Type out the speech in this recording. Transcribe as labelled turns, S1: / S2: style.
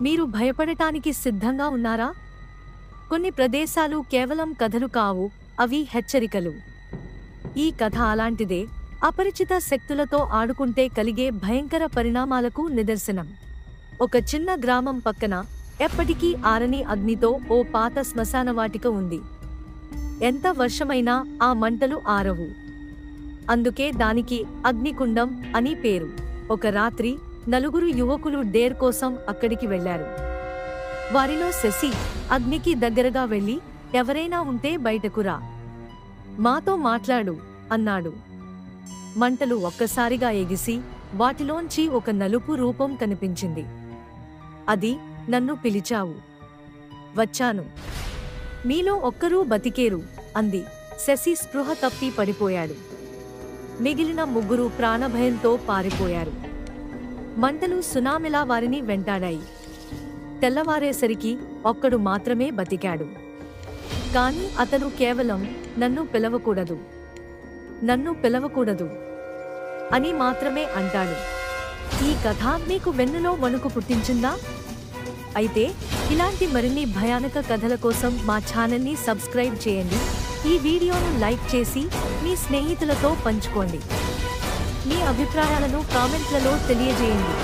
S1: మీరు భయపడటానికి సిద్ధంగా ఉన్నారా? కొన్ని ప్రదేశాలు కేవలం కథలు కావు, అవి హెచ్చరికలు. ఈ కథ అలాంటిదే, అపరిచిత శక్తులతో ఆడుకుంటే కలిగే భయంకర పరిణామాలకు నిదర్శనం. ఒక చిన్న గ్రామం పక్కన ఎప్పటికీ ఆరని అగ్నితో ఓ పాత శ్మశానవాటిక ఉంది. ఎంత వర్షమైనా ఆ మంటలు ఆరవు. అందుకే దానికి అగ్నికుండం అని పేరు. ఒక రాత్రి నలుగురు యువకులు డేర్ కోసం అక్కడికి వెళ్లారు. వారిలో శశి అగ్నికి దగ్గరగా వెళ్లి, ఎవరైనా ఉంటే బయటకు రా, మాతో మాట్లాడు అన్నాడు. మంటలు ఒక్కసారిగా ఎగిసి వాటిలోంచి ఒక నలుపు రూపం కనిపించింది. అది, నన్ను పిలిచావు, వచ్చాను, మీలో ఒక్కరూ బతికేరు అంది. శశి స్పృహ తప్పి పడిపోయాడు. మిగిలిన ముగ్గురు ప్రాణభయంతో పారిపోయారు. మంటలు సునామిలా వారిని వెంటాడాయి. తెల్లవారేసరికి ఒక్కడు మాత్రమే బతికాడు. కాని అతను కేవలం నన్ను పిలవకూడదు, నన్ను పిలవకూడదు అని మాత్రమే అంటాడు. ఈ కథ మీకు వెన్నులో వణుకు పుట్టించిందా? అయితే ఇలాంటి మరిన్ని భయానక కథల కోసం మా ఛానల్ని సబ్స్క్రైబ్ చేయండి. ఈ వీడియోను లైక్ చేసి మీ స్నేహితులతో పంచుకోండి. మీ అభిప్రాయాలను కామెంట్లలో తెలియజేయండి.